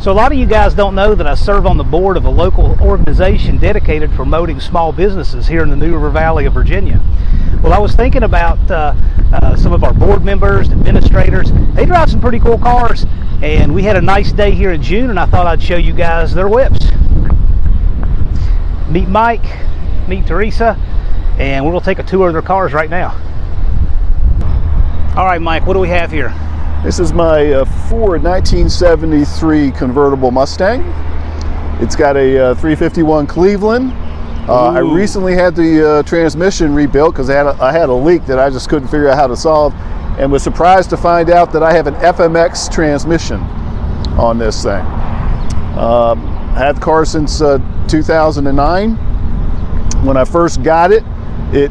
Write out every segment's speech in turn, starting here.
So a lot of you guys don't know that I serve on the board of a local organization dedicated to promoting small businesses here in the New River Valley of Virginia. Well, I was thinking about some of our board members, administrators. They drive some pretty cool cars, and we had a nice day here in June, and I thought I'd show you guys their whips. Meet Mike, meet Teresa, and we'll take a tour of their cars right now. All right, Mike, what do we have here? This is my Ford 1973 convertible Mustang. It's got a 351 Cleveland. I recently had the transmission rebuilt because I had a leak that I just couldn't figure out how to solve, and was surprised to find out that I have an FMX transmission on this thing. I had the car since 2009. When I first got it, it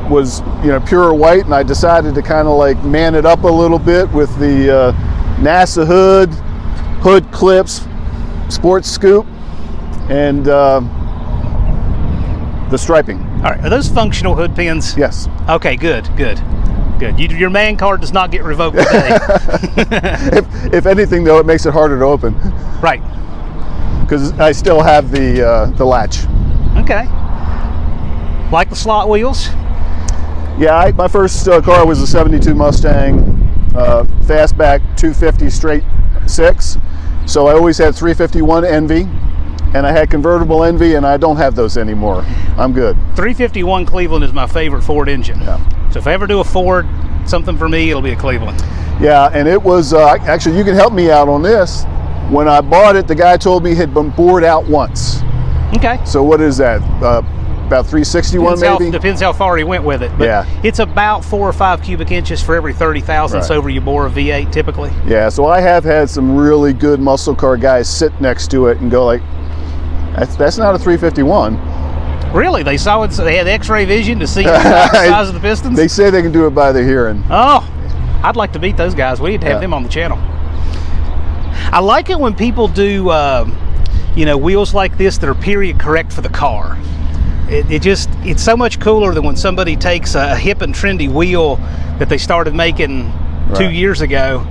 was pure white, and I decided to kind of like man it up a little bit with the NASA hood clips, sports scoop, and the striping. All right, are those functional hood pins? Yes. Okay, good. Your man card does not get revoked today. if anything, though, it makes it harder to open. Right. Because I still have the latch. Okay. Like the slot wheels? Yeah, my first car was a 72 Mustang, fastback 250 straight 6. So I always had 351 Envy, and I had convertible Envy, and I don't have those anymore. I'm good. 351 Cleveland is my favorite Ford engine. Yeah. So if I ever do a Ford, something for me, it'll be a Cleveland. Yeah, and it was, actually you can help me out on this. When I bought it, the guy told me it had been bored out once. Okay. So what is that? About 361 maybe? Depends how far he went with it. But yeah. It's about 4 or 5 cubic inches for every 30 thousandths over you bore a V8 typically. Yeah, so I have had some really good muscle car guys sit next to it and go like, that's not a 351. Really? They saw it, so they had x-ray vision to see the size of the pistons? They say they can do it by the hearing. Oh, I'd like to meet those guys. We need to have them on the channel. I like it when people do wheels like this that are period correct for the car. It's so much cooler than when somebody takes a hip and trendy wheel that they started making 2 years ago,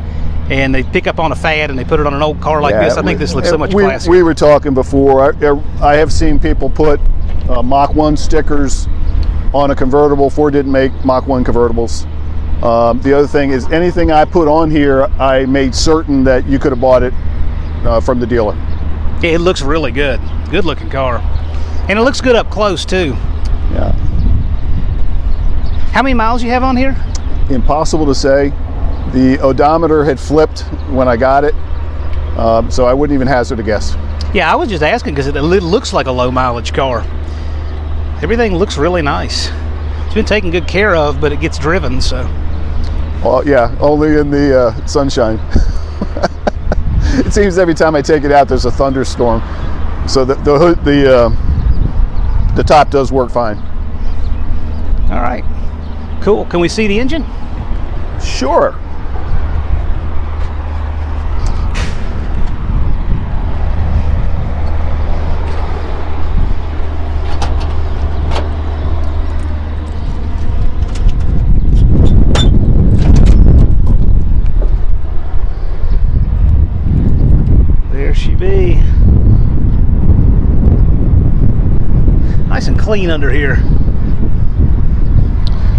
and they pick up on a fad and they put it on an old car like this. I think this looks so much classier. We were talking before. I have seen people put Mach 1 stickers on a convertible. Ford didn't make Mach 1 convertibles. The other thing is, anything I put on here, I made certain that you could have bought it from the dealer. Yeah, it looks really good. Good looking car. And it looks good up close too. Yeah. How many miles you have on here? Impossible to say. The odometer had flipped when I got it, so I wouldn't even hazard a guess. Yeah, I was just asking because it looks like a low mileage car. Everything looks really nice. It's been taken good care of, but it gets driven, so. Well, yeah, only in the sunshine. It seems every time I take it out, there's a thunderstorm. So the top does work fine. All right, cool. Can we see the engine? Sure. There she be. Nice and clean under here.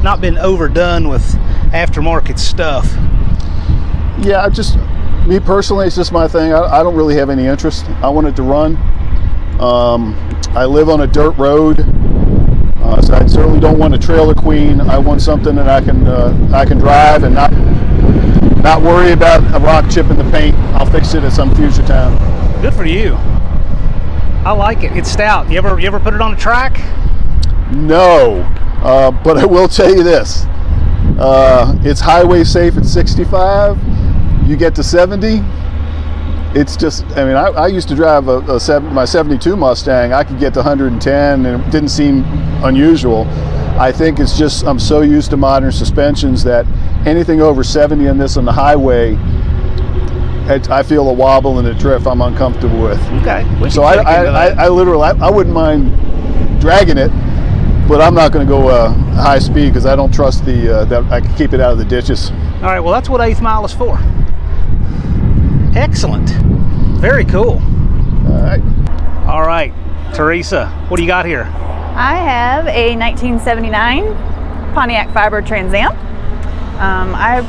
Not been overdone with aftermarket stuff. Yeah, me personally, it's just my thing. I don't really have any interest. I want it to run. I live on a dirt road, so I certainly don't want a trailer queen. I want something that I can drive and not worry about a rock chip in the paint. I'll fix it at some future time. Good for you. I like it. It's stout. You ever put it on a track? No, but I will tell you this. It's highway safe at 65. You get to 70, it's just, I mean, I used to drive my 72 Mustang. I could get to 110 and it didn't seem unusual. I think it's just, I'm so used to modern suspensions that anything over 70 on this on the highway, I feel a wobble and a drift I'm uncomfortable with. Okay. So I literally, I wouldn't mind dragging it, but I'm not going to go high speed because I don't trust that I can keep it out of the ditches. All right, well, that's what 8th Mile is for. Excellent. Very cool. All right. All right, Teresa, what do you got here? I have a 1979 Pontiac Firebird Trans Am. I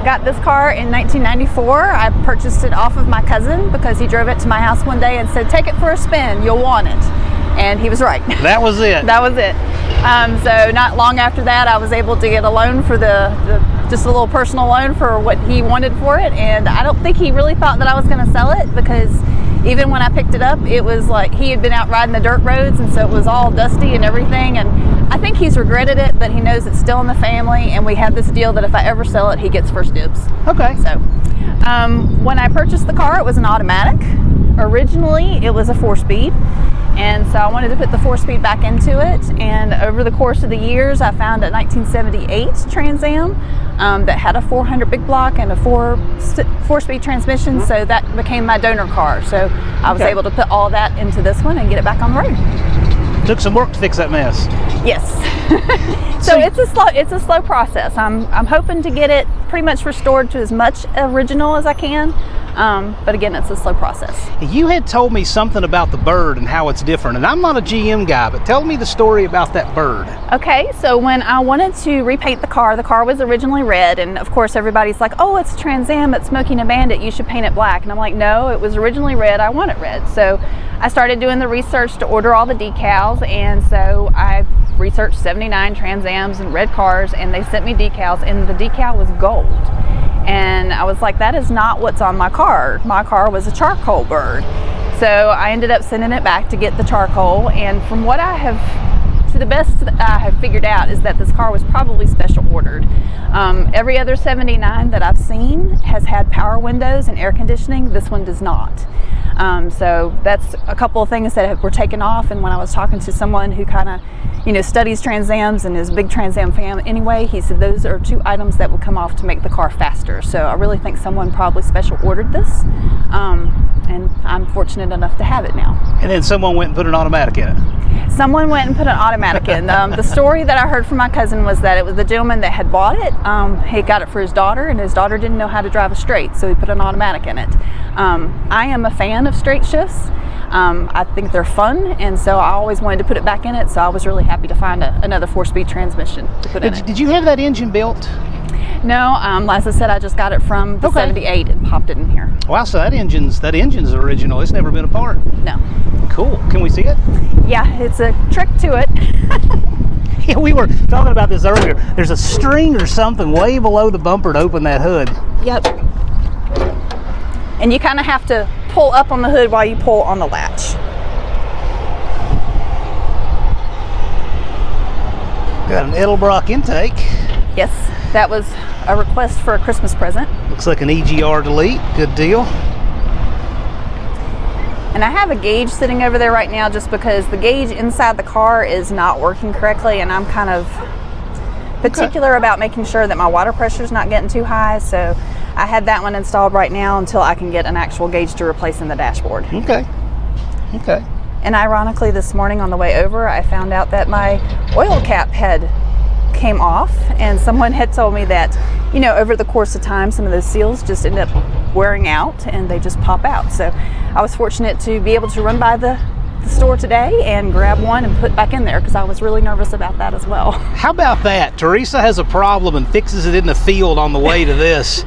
got this car in 1994. I purchased it off of my cousin because he drove it to my house one day and said, "Take it for a spin, you'll want it." And he was right. That was it. That was it. So not long after that, I was able to get a loan for just a little personal loan for what he wanted for it. And I don't think he really thought that I was going to sell it, because even when I picked it up, it was like he had been out riding the dirt roads, and so it was all dusty and everything. And I think he's regretted it, but he knows it's still in the family, and we had this deal that if I ever sell it, he gets first dibs. Okay. So when I purchased the car, it was an automatic. Originally, it was a 4-speed. And so I wanted to put the 4-speed back into it, and over the course of the years I found a 1978 Trans Am that had a 400 big block and a 4-speed transmission, so that became my donor car. So I was able to put all that into this one and get it back on the road. Took some work to fix that mess. Yes. So it's a slow process. I'm hoping to get it pretty much restored to as much original as I can. But again, it's a slow process. You had told me something about the Bird and how it's different, and I'm not a GM guy, but tell me the story about that Bird. Okay, so when I wanted to repaint the car was originally red, and of course everybody's like, "Oh, it's a Trans Am, it's Smoking a Bandit, you should paint it black." And I'm like, no, it was originally red, I want it red. So I started doing the research to order all the decals, and so I researched 79 Trans Ams and red cars, and they sent me decals, and the decal was gold. And I was like, that is not what's on my car. My car was a charcoal Bird. So I ended up sending it back to get the charcoal. And from what I have, to the best that I have figured out, is that this car was probably special ordered. Every other 79 that I've seen has had power windows and air conditioning. This one does not. So that's a couple of things that were taken off. And when I was talking to someone who kind of, studies Trans Ams and is a big Trans Am fan anyway, he said those are 2 items that would come off to make the car faster. So I really think someone probably special ordered this, and I'm fortunate enough to have it now. And then someone went and put an automatic in it. Someone went and put an automatic in. The story that I heard from my cousin was that it was the gentleman that had bought it. He got it for his daughter, and his daughter didn't know how to drive a straight, so he put an automatic in it. I am a fan of straight shifts. I think they're fun, and so I always wanted to put it back in it, so I was really happy to find another 4-speed transmission to put in it. Did you have that engine built? No, as I said, I just got it from the 78 and popped it in here. Wow, so that engine's original. It's never been apart. No. Cool. Can we see it? Yeah, it's a trick to it. Yeah, we were talking about this earlier. There's a string or something way below the bumper to open that hood. Yep. And you kind of have to pull up on the hood while you pull on the latch. Got an Edelbrock intake. Yes, that was a request for a Christmas present. Looks like an EGR delete. Good deal. And I have a gauge sitting over there right now just because the gauge inside the car is not working correctly, and I'm kind of particular about making sure that my water pressure is not getting too high. So I had that one installed right now until I can get an actual gauge to replace in the dashboard. Okay. Okay. And ironically, this morning on the way over, I found out that my oil cap had came off, and someone had told me that, over the course of time, some of those seals just end up wearing out and they just pop out. So I was fortunate to be able to run by the store today and grab one and put back in there, because I was really nervous about that as well. How about that? Teresa has a problem and fixes it in the field on the way to this.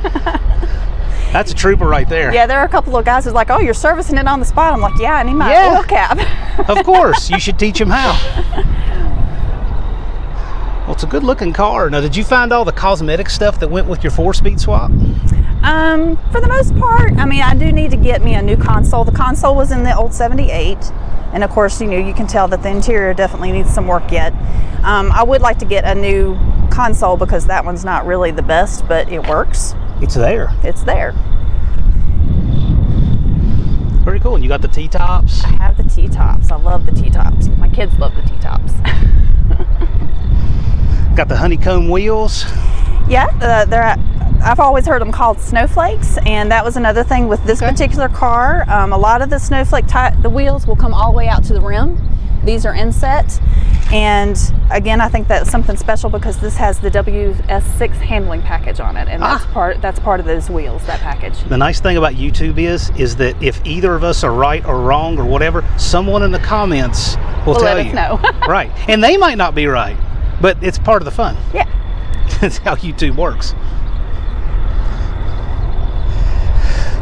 That's a trooper right there. Yeah, there are a couple of guys who's like, "Oh, you're servicing it on the spot." I'm like, "Yeah, I need my oil cap." Of course, you should teach them how. Well, it's a good looking car. Now, did you find all the cosmetic stuff that went with your 4-speed swap? For the most part, I do need to get me a new console. The console was in the old 78. And of course, you can tell that the interior definitely needs some work yet. I would like to get a new console because that one's not really the best, but it works. It's there. It's there. Very cool. And you got the T-tops? I have the T-tops. I love the T-tops. My kids love the T-tops. Got the honeycomb wheels? Yeah, I've always heard them called snowflakes, and that was another thing with this particular car. A lot of the snowflake the wheels will come all the way out to the rim. These are inset, And again, I think that's something special because this has the WS6 handling package on it, and that's part of those wheels, that package. The nice thing about YouTube is that if either of us are right or wrong or whatever, someone in the comments will tell let us you. know. Right. And they might not be right, but it's part of the fun. Yeah. That's how YouTube works.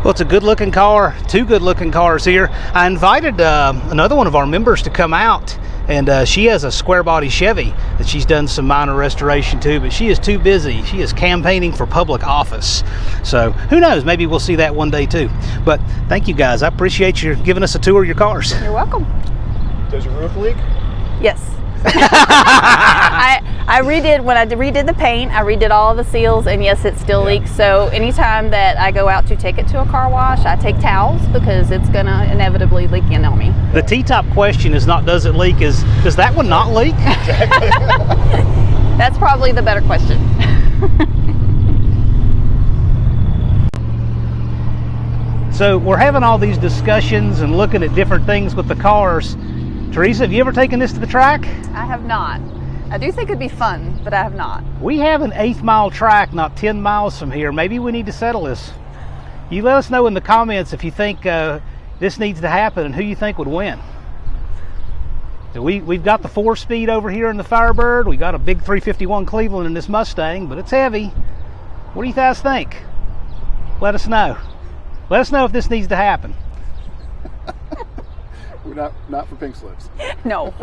Well, it's a good-looking car. Two good-looking cars here. I invited another one of our members to come out, and she has a square-body Chevy that she's done some minor restoration to, but she is too busy. She is campaigning for public office. So who knows? Maybe we'll see that one day too. But thank you guys. I appreciate you giving us a tour of your cars. You're welcome. Does your roof leak? Yes. I redid the paint, I redid all the seals, and yes, it still leaks. So anytime that I go out to take it to a car wash, I take towels because it's gonna inevitably leak in on me. The T-top question is not does it leak, is does that one not leak? That's probably the better question. So we're having all these discussions and looking at different things with the cars. Teresa, have you ever taken this to the track? I have not. I do think it'd be fun, but I have not. We have an 1/8 mile track not 10 miles from here. Maybe we need to settle this. You let us know in the comments if you think this needs to happen and who you think would win. So we've got the 4-speed over here in the Firebird. We got a big 351 Cleveland in this Mustang, but it's heavy. What do you guys think? Let us know. Let us know if this needs to happen. We're not for pink slips. No.